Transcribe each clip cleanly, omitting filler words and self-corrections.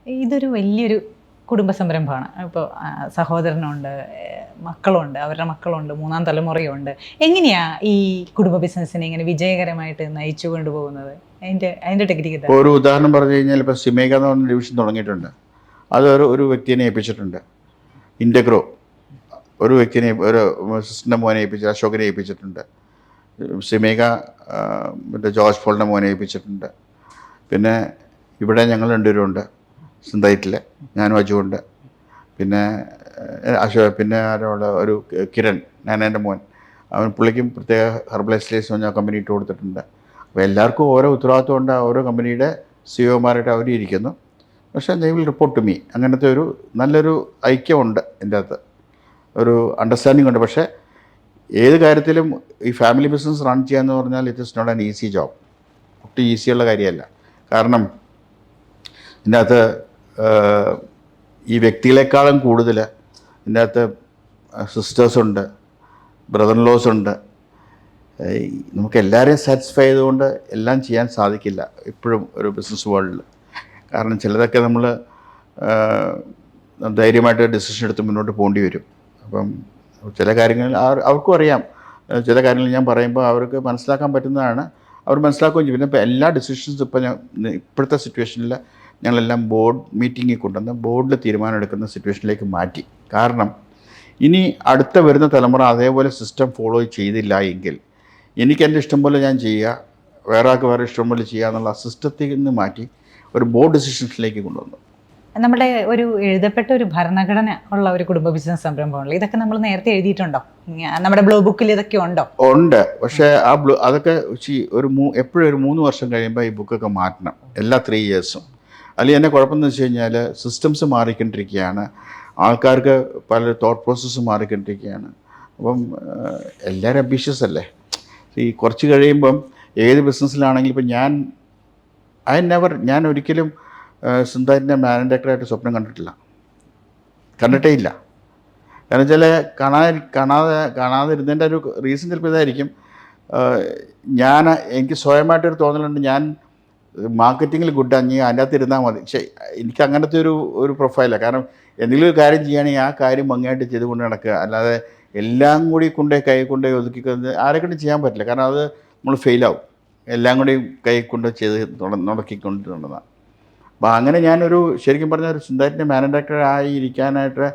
ഇതൊരു വലിയൊരു കുടുംബ സംരംഭമാണ്. ഇപ്പോൾ സഹോദരനുണ്ട്, മക്കളുണ്ട്, അവരുടെ മക്കളുണ്ട്, മൂന്നാം തലമുറയുണ്ട്. എങ്ങനെയാണ് ഈ കുടുംബ ബിസിനസ്സിനെ ഇങ്ങനെ വിജയകരമായിട്ട് നയിച്ചു കൊണ്ടുപോകുന്നത്? അതിൻ്റെ ടെക്നിക്ക് ഇപ്പോൾ ഒരു ഉദാഹരണം പറഞ്ഞു കഴിഞ്ഞാൽ, ഇപ്പോൾ സിമേഗ എന്ന് പറഞ്ഞ ഡിവിഷൻ തുടങ്ങിയിട്ടുണ്ട്. അത് ഒരു വ്യക്തിയെ ഏൽപ്പിച്ചിട്ടുണ്ട്. ഇൻറ്റഗ്രോ ഒരു വ്യക്തിനെ, ഒരു സിസ്റ്ററിൻ്റെ മോനെ ഏൽപ്പിച്ച്, അശോകനെ ഏൽപ്പിച്ചിട്ടുണ്ട്. സിമേഗ മറ്റേ ജോർജ് പോളിൻ്റെ മോനെ ഏൽപ്പിച്ചിട്ടുണ്ട്. പിന്നെ ഇവിടെ ഞങ്ങൾ രണ്ടുപേരുണ്ട് സിന്തൈറ്റിൽ, ഞാനും അജുവുണ്ട്. പിന്നെ പിന്നെ ആരോട് ഒരു കിരൺ, ഞാനെൻ്റെ മോൻ, പുള്ളിക്കും പ്രത്യേക ഹെർബലൈസേഴ്സ് പറഞ്ഞ കമ്പനി ഇട്ട് കൊടുത്തിട്ടുണ്ട്. അപ്പോൾ എല്ലാവർക്കും ഓരോ ഉത്തരവാദിത്വം ഉണ്ട്. ഓരോ കമ്പനിയുടെ സിഇഒമാരായിട്ട് അവർ ഇരിക്കുന്നു. പക്ഷേ they will report to me. അങ്ങനത്തെ ഒരു നല്ലൊരു ഐക്യമുണ്ട് എൻ്റെ അകത്ത്, ഒരു അണ്ടർസ്റ്റാൻഡിംഗ് ഉണ്ട്. പക്ഷേ ഏത് കാര്യത്തിലും ഈ ഫാമിലി ബിസിനസ് റൺ ചെയ്യാന്ന് പറഞ്ഞാൽ it is not an easy job. ഒട്ടും ഈസിയുള്ള കാര്യമല്ല. കാരണം ഇതിൻ്റെ അകത്ത് ഈ വ്യക്തികളെക്കാളും കൂടുതൽ ഇതിൻ്റെ അകത്ത് സിസ്റ്റേഴ്സുണ്ട്, ബ്രദർ ഇൻ ലോസ് ഉണ്ട്. നമുക്ക് എല്ലാവരെയും സാറ്റിസ്ഫൈ ചെയ്തുകൊണ്ട് എല്ലാം ചെയ്യാൻ സാധിക്കില്ല ഇപ്പോഴും ഒരു ബിസിനസ് വേൾഡിൽ. കാരണം ചിലതൊക്കെ നമ്മൾ ധൈര്യമായിട്ട് ഡിസിഷൻ എടുത്ത് മുന്നോട്ട് പോകേണ്ടി വരും. അപ്പം ചില കാര്യങ്ങൾ അവർക്കും അറിയാം. ചില കാര്യങ്ങൾ ഞാൻ പറയുമ്പോൾ അവർക്ക് മനസ്സിലാക്കാൻ പറ്റുന്നതാണ്, അവർ മനസ്സിലാക്കുകയും ചെയ്യും. പിന്നെ ഇപ്പോൾ എല്ലാ ഡിസിഷൻസും ഇപ്പോൾ ഇപ്പോഴത്തെ സിറ്റുവേഷനിൽ ഞങ്ങളെല്ലാം ബോർഡ് മീറ്റിങ്ങിൽ കൊണ്ടുവന്ന് ബോർഡിൽ തീരുമാനം എടുക്കുന്ന സിറ്റുവേഷനിലേക്ക് മാറ്റി. കാരണം ഇനി അടുത്ത വരുന്ന തലമുറ അതേപോലെ സിസ്റ്റം ഫോളോ ചെയ്തില്ല എങ്കിൽ എനിക്കെൻ്റെ ഇഷ്ടം പോലെ ഞാൻ ചെയ്യുക, വേറെ ആൾക്ക് വേറെ ഇഷ്ടം പോലെ ചെയ്യുക എന്നുള്ള സിസ്റ്റത്തിൽ നിന്ന് മാറ്റി ഒരു ബോർഡ് ഡിസിഷൻസിലേക്ക് കൊണ്ടുവന്നു. നമ്മുടെ ഒരു എഴുതപ്പെട്ട ഒരു ഭരണഘടന ഉള്ള ഒരു കുടുംബ ബിസിനസ് സംരംഭമാണല്ലോ. ഇതൊക്കെ നമ്മൾ നേരത്തെ എഴുതിയിട്ടുണ്ടോ? നമ്മുടെ ബ്ലൂ ബുക്കിൽ ഇതൊക്കെ ഉണ്ടോ? ഉണ്ട്. പക്ഷേ അതൊക്കെ എപ്പോഴും ഒരു 3 വർഷം കഴിയുമ്പോൾ ഈ ബുക്കൊക്കെ മാറ്റണം, എല്ലാ 3 ഇയേഴ്സും. അല്ലെങ്കിൽ എന്നെ കുഴപ്പമെന്ന് വെച്ച് കഴിഞ്ഞാൽ സിസ്റ്റംസ് മാറിക്കൊണ്ടിരിക്കുകയാണ്, ആൾക്കാർക്ക് പല തോട്ട് പ്രോസസ്സ് മാറിക്കൊണ്ടിരിക്കുകയാണ്. അപ്പം എല്ലാവരും അംബീഷ്യസ് അല്ലേ. ഈ കുറച്ച് കഴിയുമ്പം ഏത് ബിസിനസ്സിലാണെങ്കിലും ഇപ്പം ഞാൻ ഒരിക്കലും സിന്തൈറ്റിൻ്റെ മാനേജിംഗ് ഡയറക്ടറായിട്ട് സ്വപ്നം കണ്ടിട്ടേ ഇല്ല. കാരണം വെച്ചാൽ കാണാതിരുന്നതിൻ്റെ ഒരു റീസൺ ചിലപ്പോൾ ഇതായിരിക്കും. എനിക്ക് സ്വയമായിട്ടൊരു തോന്നലുണ്ട്, ഞാൻ മാർക്കറ്റിങ്ങിൽ ഗുഡാഞ്ഞ് അതിൻ്റെ അകത്ത് ഇരുന്നാൽ മതി. പക്ഷേ എനിക്ക് അങ്ങനത്തെ ഒരു പ്രൊഫൈലാണ്. കാരണം എന്തെങ്കിലും ഒരു കാര്യം ചെയ്യുകയാണെങ്കിൽ ആ കാര്യം ഭംഗിയായിട്ട് ചെയ്തുകൊണ്ട് നടക്കുക, അല്ലാതെ എല്ലാം കൂടി കൈ ഒതുക്കിക്കൊണ്ട് ആരെക്കൊണ്ടും ചെയ്യാൻ പറ്റില്ല. കാരണം അത് നമ്മൾ ഫെയിലാവും. എല്ലാം കൂടി കൈ കൊണ്ട് ചെയ്ത് നടക്കിക്കൊണ്ടിരുന്നതാണ്. അപ്പോൾ അങ്ങനെ ഞാനൊരു ശരിക്കും പറഞ്ഞാൽ ഒരു സിന്തൈറ്റിൻ്റെ മാനേജിംഗ് ഡയറക്ടർ ആയി ഇരിക്കാനായിട്ട്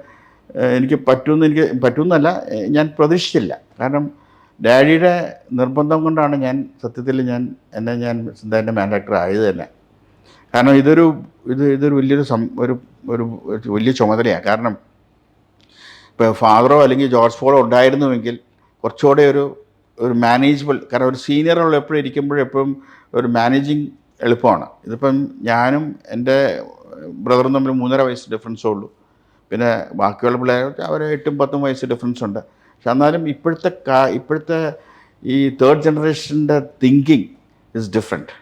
എനിക്ക് പറ്റുമെന്നല്ല, ഞാൻ പ്രതീക്ഷിച്ചില്ല. കാരണം ഡാഡിയുടെ നിർബന്ധം കൊണ്ടാണ് സത്യത്തിൽ ഞാൻ സിന്തൈറ്റിൻ്റെ മാനേജിംഗ് ഡയറക്ടർ ആയത് തന്നെ. കാരണം ഇതൊരു വലിയൊരു ഒരു വലിയ ചുമതലയാണ്. കാരണം ഇപ്പോൾ ഫാദറോ അല്ലെങ്കിൽ ജോർജ് പോളോ ഉണ്ടായിരുന്നുവെങ്കിൽ കുറച്ചുകൂടെ ഒരു മാനേജബിൾ, കാരണം ഒരു സീനിയറുള്ള എപ്പോഴും ഇരിക്കുമ്പോഴെപ്പോഴും ഒരു മാനേജിങ് എളുപ്പമാണ്. ഇതിപ്പം ഞാനും എൻ്റെ ബ്രദറും തമ്മിൽ 3.5 വയസ്സ് ഡിഫറൻസേ ഉള്ളൂ. പിന്നെ ബാക്കിയുള്ള പിള്ളേർ അവർ 8-10 വയസ്സ് ഡിഫറൻസ് ഉണ്ട്. പക്ഷെ എന്നാലും ഇപ്പോഴത്തെ ഈ തേർഡ് ജനറേഷൻ്റെ തിങ്കിങ് ഇസ് ഡിഫറെൻറ്റ്.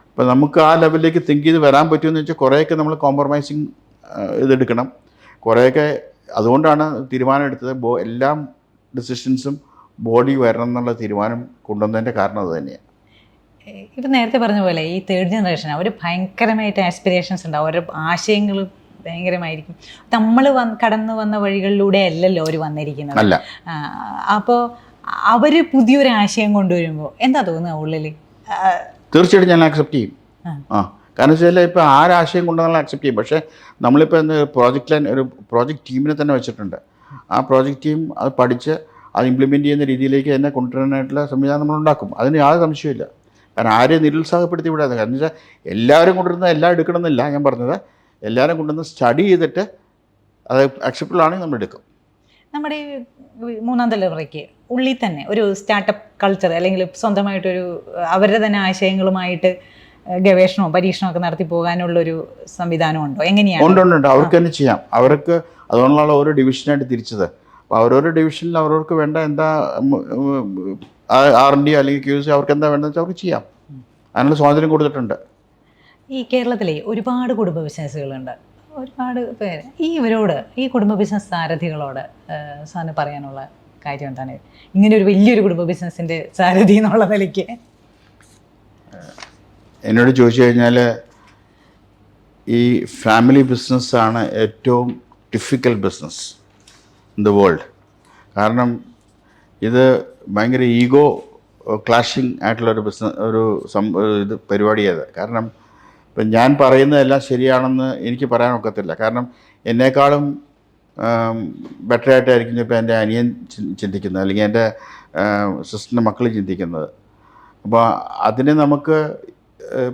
അപ്പോൾ നമുക്ക് ആ ലെവലിലേക്ക് തിങ്ക് ചെയ്ത് വരാൻ പറ്റുമെന്ന് വെച്ചാൽ കുറേയൊക്കെ നമ്മൾ കോംപ്രമൈസിങ് ഇതെടുക്കണം. കുറേയൊക്കെ അതുകൊണ്ടാണ് തീരുമാനം എടുത്തത്. എല്ലാ ഡിസിഷൻസും ബോഡി വരണം എന്നുള്ള തീരുമാനം കൊണ്ടുവന്നതിൻ്റെ കാരണം അത് തന്നെയാണ്. ഇപ്പം നേരത്തെ പറഞ്ഞ പോലെ ഈ തേർഡ് ജനറേഷൻ അവർ ഭയങ്കരമായിട്ട് ആസ്പിറേഷൻസ് ഉണ്ടാവും, അവരുടെ ആശയങ്ങൾ ഭയങ്കരമായിരിക്കും. നമ്മൾ കടന്നു വന്ന വഴികളിലൂടെ അല്ലല്ലോ അവർ വന്നിരിക്കുന്നത്. അല്ല. അപ്പോൾ അവർ പുതിയൊരു ആശയം കൊണ്ടുവരുമ്പോൾ എന്താ തോന്നുക ഉള്ളിൽ? തീർച്ചയായിട്ടും ഞാൻ അക്സെപ്റ്റ് ചെയ്യും. കാരണം വെച്ചാൽ ഇപ്പോൾ ആരാശയം കൊണ്ടുവന്നാൽ അക്സെപ്റ്റ് ചെയ്യും. പക്ഷേ നമ്മളിപ്പോൾ ഒരു പ്രോജക്റ്റ് ടീമിനെ തന്നെ വെച്ചിട്ടുണ്ട്. ആ പ്രോജക്റ്റ് ടീം അത് പഠിച്ച് അത് ഇംപ്ലിമെൻറ്റ് ചെയ്യുന്ന രീതിയിലേക്ക് തന്നെ കൊണ്ടുവരാനായിട്ടുള്ള സംവിധാനം നമ്മൾ ഉണ്ടാക്കും. അതിന് യാതൊരു സംശയമില്ല. കാരണം ആരെയും നിരുത്സാഹപ്പെടുത്തി വിടാതെ. കാരണം വെച്ചാൽ എല്ലാവരും കൊണ്ടുവരുന്ന എല്ലാം എടുക്കണമെന്നില്ല ഞാൻ പറഞ്ഞത്. എല്ലാവരും കൊണ്ടുവന്ന് സ്റ്റഡി ചെയ്തിട്ട് അത് അക്സെപ്റ്റബിൾ ആണെങ്കിൽ നമ്മൾ എടുക്കും. നമ്മുടെ ഈ 3ാം തലമുറയ്ക്ക് ഉള്ളിൽ തന്നെ ഒരു സ്റ്റാർട്ടപ്പ് കൾച്ചർ അല്ലെങ്കിൽ സ്വന്തമായിട്ടൊരു അവരുടെ തന്നെ ആശയങ്ങളുമായിട്ട് ഗവേഷണവും പരീക്ഷണവും ഒക്കെ നടത്തി പോകാനുള്ളൊരു സംവിധാനം ഉണ്ടോ? എങ്ങനെയാണ്? ഉണ്ട്. അവർക്ക് തന്നെ ചെയ്യാം. അവർക്ക് അതുകൊണ്ടുള്ള ഓരോ ഡിവിഷനായിട്ട് തിരിച്ചത്. അപ്പോൾ ഓരോരോ ഡിവിഷനിൽ അവർക്ക് വേണ്ട എന്താ R&D അല്ലെങ്കിൽ QC അവർക്ക് എന്താ വേണ്ടതെന്ന് വെച്ചാൽ അവർക്ക് ചെയ്യാം. അതിനുള്ള സ്വാതന്ത്ര്യം കൊടുത്തിട്ടുണ്ട്. ഈ കേരളത്തിലെ ഒരുപാട് കുടുംബ ബിസിനസ്സുകളുണ്ട്, ഒരുപാട് പേര്. ഈ കുടുംബ ബിസിനസ് സാരഥികളോട് സാറിന് പറയാനുള്ള കാര്യം എന്താണ്? ഇങ്ങനെ ഒരു വലിയൊരു കുടുംബ ബിസിനസ്സിൻ്റെ സാരഥി എന്നുള്ള നിലയ്ക്ക് എന്നോട് ചോദിച്ചു കഴിഞ്ഞാൽ ഈ ഫാമിലി ബിസിനസ്സാണ് ഏറ്റവും difficult business in the world. കാരണം ഇത് ഭയങ്കര ഈഗോ ക്ലാഷിങ് ആയിട്ടുള്ളൊരു ഇത് പരിപാടിയത്. കാരണം ഇപ്പം ഞാൻ പറയുന്നതെല്ലാം ശരിയാണെന്ന് എനിക്ക് പറയാൻ ഒക്കത്തില്ല. കാരണം എന്നേക്കാളും ബെറ്റർ ആയിട്ടായിരിക്കും ഇപ്പോൾ എൻ്റെ അനിയൻ ചിന്തിക്കുന്നത്, അല്ലെങ്കിൽ എൻ്റെ സിസ്റ്ററിൻ്റെ മക്കൾ ചിന്തിക്കുന്നത്. അപ്പോൾ അതിനെ നമുക്ക്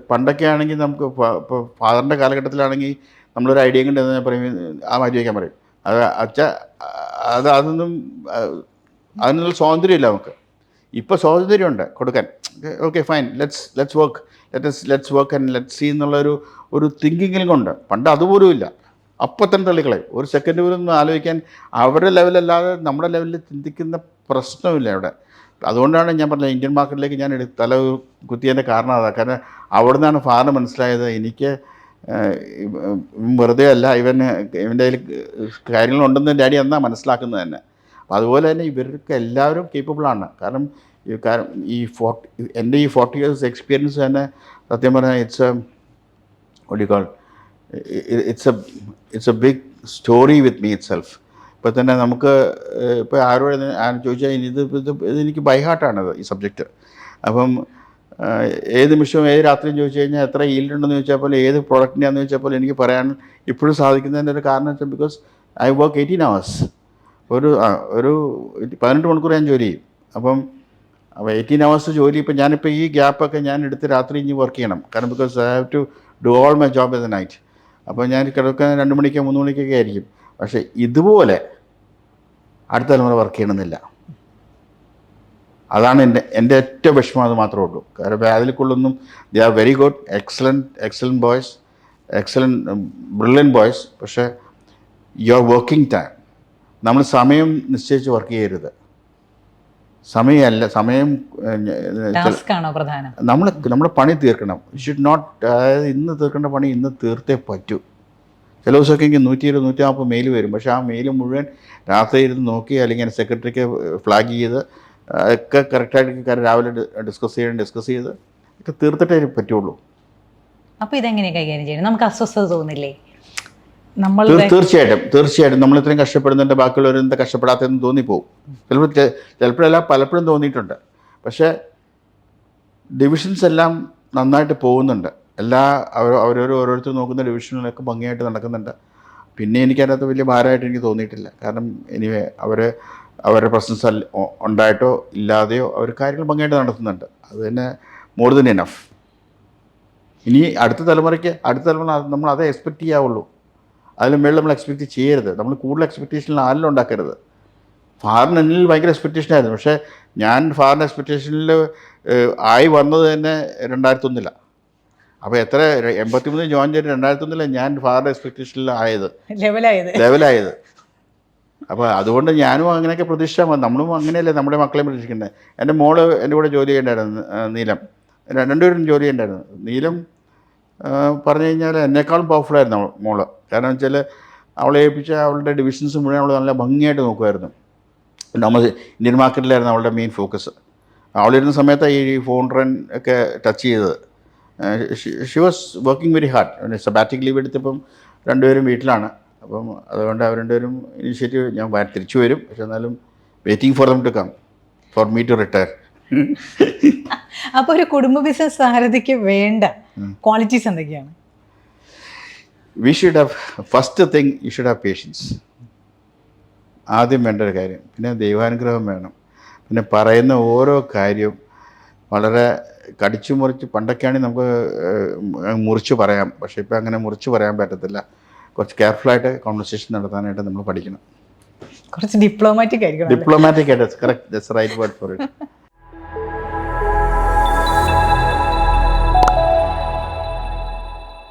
പണ്ടൊക്കെ ആണെങ്കിൽ നമുക്ക് ഇപ്പോൾ ഫാദറിൻ്റെ കാലഘട്ടത്തിലാണെങ്കിൽ നമ്മളൊരു ഐഡിയ കൊണ്ട് ഞാൻ പറയും, ആ മാറ്റി വയ്ക്കാൻ പറയും. അതൊന്നും അതിനുള്ള സ്വാതന്ത്ര്യമില്ല നമുക്ക്. ഇപ്പോൾ സ്വാതന്ത്ര്യമുണ്ട് കൊടുക്കാൻ. Okay fine, let's work and let's see എന്നുള്ളൊരു തിങ്കിങ്ങിലും കൊണ്ട്. പണ്ട് അതുപോലും ഇല്ല. അപ്പം തന്നെ തള്ളിക്കളയും. ഒരു സെക്കൻഡ് പോലും ഒന്ന് ആലോചിക്കാൻ അവരുടെ ലെവലല്ലാതെ നമ്മുടെ ലെവലിൽ ചിന്തിക്കുന്ന പ്രശ്നമില്ല ഇവിടെ. അതുകൊണ്ടാണ് ഞാൻ പറഞ്ഞത് ഇന്ത്യൻ മാർക്കറ്റിലേക്ക് ഞാൻ തല കുത്തിയതിൻ്റെ കാരണം അതാണ്. കാരണം അവിടെ നിന്നാണ് ഫാറിന് മനസ്സിലായത് എനിക്ക് വെറുതെ അല്ല, ഇവൻ്റെ കയ്യിൽ കാര്യങ്ങളുണ്ടെന്ന് ഡാഡി എന്നാണ് മനസ്സിലാക്കുന്നത് തന്നെ. അപ്പോൾ അതുപോലെ തന്നെ ഇവർക്ക് എല്ലാവരും കേപ്പബിളാണ്. കാരണം എൻ്റെ ഈ 40 years എക്സ്പീരിയൻസ് തന്നെ സത്യം പറഞ്ഞാൽ it's a big story with me itself. ഇപ്പോൾ തന്നെ നമുക്ക് ഇപ്പോൾ ആരോട് ചോദിച്ചാൽ ഇതെനിക്ക് ബൈഹാർട്ടാണത് ഈ സബ്ജക്റ്റ്. അപ്പം ഏത് നിമിഷവും ഏത് രാത്രിയും ചോദിച്ചു കഴിഞ്ഞാൽ എത്ര ഈൽഡ് ഉണ്ടെന്ന് ചോദിച്ചാൽ പോലെ ഏത് പ്രോഡക്റ്റിൻ്റെയാണെന്ന് ചോദിച്ചാൽ പോലെ എനിക്ക് പറയാൻ ഇപ്പോഴും സാധിക്കുന്നതിൻ്റെ ഒരു കാരണം വെച്ചാൽ ബിക്കോസ് ഐ വർക്ക് 18 hours. ഒരു 18 മണിക്കൂർ ഞാൻ ജോലി ചെയ്യും. അപ്പോൾ 18 hours ജോലി. ഇപ്പോൾ ഞാനിപ്പോൾ ഈ ഗ്യാപ്പൊക്കെ ഞാൻ എടുത്ത് രാത്രി ഇനി വർക്ക് ചെയ്യണം. കാരണം because I have to do all my job in the night. അപ്പോൾ ഞാൻ കിടക്കാൻ 2 മണിക്കോ 3 മണിക്കൊക്കെ ആയിരിക്കും. പക്ഷേ ഇതുപോലെ അടുത്ത തലമുറ വർക്ക് ചെയ്യണമെന്നില്ല. അതാണ് എൻ്റെ ഏറ്റവും വിഷമം. അത് മാത്രമേ ഉള്ളൂ. കാരണം അതിലേക്കുള്ളൊന്നും they are very good, excellent boys, brilliant boys. പക്ഷേ യുവർ വർക്കിംഗ് ടൈം, നമ്മൾ സമയം നിശ്ചയിച്ച് വർക്ക് ചെയ്യരുത്. സമയമല്ല, സമയം നമ്മൾ പണി തീർക്കണം. ഷുഡ് നോട്ട്, അതായത് ഇന്ന് തീർക്കേണ്ട പണി ഇന്ന് തീർത്തേ പറ്റൂ. ചില ദിവസമൊക്കെ എനിക്ക് 120-140 മെയിൽ വരും. പക്ഷേ ആ മെയിൽ മുഴുവൻ രാത്രി ഇരുന്ന് നോക്കി, അല്ലെങ്കിൽ സെക്രട്ടറിക്ക് ഫ്ലാഗ് ചെയ്ത് ഒക്കെ കറക്റ്റായിട്ട് രാവിലെ ഡിസ്കസ് ചെയ്ത് ഒക്കെ തീർത്തിട്ടേ പറ്റുള്ളൂ. അപ്പോൾ ഇതെങ്ങനെയാണ് കൈകാര്യം ചെയ്യണം? നമുക്ക് അസ്വസ്ഥത തോന്നില്ലേ? തീർച്ചയായിട്ടും നമ്മൾ ഇത്രയും കഷ്ടപ്പെടുന്നുണ്ട്, ബാക്കിയുള്ളവർ എന്താ കഷ്ടപ്പെടാത്തതെന്ന് തോന്നിപ്പോവും. ചിലപ്പോഴല്ല, പലപ്പോഴും തോന്നിയിട്ടുണ്ട്. പക്ഷേ ഡിവിഷൻസ് എല്ലാം നന്നായിട്ട് പോകുന്നുണ്ട്. ഓരോരുത്തർ നോക്കുന്ന ഡിവിഷനിലൊക്കെ ഭംഗിയായിട്ട് നടക്കുന്നുണ്ട്. പിന്നെ എനിക്കതിനകത്ത് വലിയ ഭാരമായിട്ട് എനിക്ക് തോന്നിയിട്ടില്ല. കാരണം എനിവേ അവരുടെ പ്രസൻസ് ഉണ്ടായിട്ടോ ഇല്ലാതെയോ അവർ കാര്യങ്ങൾ ഭംഗിയായിട്ട് നടത്തുന്നുണ്ട്. അത് തന്നെ മോർ ദൻ എനഫ്. ഇനി അടുത്ത തലമുറ നമ്മൾ അതേ എക്സ്പെക്റ്റ് ചെയ്യാവുള്ളൂ. അതിന് മേളിൽ നമ്മൾ എക്സ്പെക്റ്റ് ചെയ്യരുത്. നമ്മൾ കൂടുതൽ എക്സ്പെക്റ്റേഷനിൽ ആരെങ്കിലും ഉണ്ടാക്കരുത്. ഫാറിന് എന്നിൽ ഭയങ്കര എക്സ്പെക്റ്റേഷനായിരുന്നു. പക്ഷേ ഞാൻ ഫാറിൻ്റെ എക്സ്പെക്റ്റേഷനിൽ ആയി വന്നത് തന്നെ 2001. അപ്പോൾ 83 ജോയിൻ ചെയ്ത് 2001 ഞാൻ ഫാറിൻ്റെ എക്സ്പെക്റ്റേഷനിൽ ലെവലായത്. അപ്പോൾ അതുകൊണ്ട് ഞാനും അങ്ങനെയൊക്കെ പ്രതീക്ഷ, നമ്മളും അങ്ങനെയല്ലേ നമ്മുടെ മക്കളെയും പ്രതീക്ഷിക്കുന്നത്. എൻ്റെ മോള് എൻ്റെ കൂടെ ജോലി ചെയ്യേണ്ടായിരുന്നു, നീലം. രണ്ടുപേരും ജോലി ചെയ്യേണ്ടായിരുന്നു. നീലം പറഞ്ഞു കഴിഞ്ഞാൽ എന്നെക്കാളും പവർഫുള്ളായിരുന്നു മോള്. കാരണം വെച്ചാൽ അവളെ ഏൽപ്പിച്ച അവളുടെ ഡിവിഷൻസ് മുഴുവൻ അവൾ നല്ല ഭംഗിയായിട്ട് നോക്കുമായിരുന്നു. നമ്മൾ ഇന്ത്യൻ മാർക്കറ്റിലായിരുന്നു അവളുടെ മെയിൻ ഫോക്കസ്. അവളിരുന്ന സമയത്താണ് ഈ ഫോൺ റൺ ഒക്കെ ടച്ച് ചെയ്തത്. She was working very hard. Sabbatical leave എടുത്തപ്പം രണ്ടുപേരും വീട്ടിലാണ്. അപ്പം അതുകൊണ്ട് അവർ രണ്ടുപേരും ഇനിഷ്യേറ്റീവ്, ഞാൻ തിരിച്ചു വരും, പക്ഷെ എന്നാലും waiting for them to come for me to retire. അപ്പോൾ ഒരു കുടുംബ ബിസിനസ് സാരഥിക്ക് വേണ്ട ക്വാളിറ്റീസ് എന്തൊക്കെയാണ്? We should have, first thing you should have patience. ആദ്യം വേണ്ട ഒരു കാര്യം. പിന്നെ ദൈവാനുഗ്രഹം വേണം. പിന്നെ പറയുന്ന ഓരോ കാര്യവും വളരെ കടിച്ചു മുറിച്ച്, പണ്ടൊക്കെയാണെങ്കിൽ നമുക്ക് മുറിച്ച് പറയാം. പക്ഷേ ഇപ്പോൾ അങ്ങനെ മുറിച്ച് പറയാൻ പറ്റത്തില്ല. കുറച്ച് കെയർഫുള്ളായിട്ട് കോൺവെർസേഷൻ നടത്താനായിട്ട് നമ്മൾ പഠിക്കണം. കുറച്ച് ഡിപ്ലോമാറ്റിക് ആയിരിക്കണം. ഡിപ്ലോമാറ്റിക് ആയിട്ട്, correct, that's right word for it.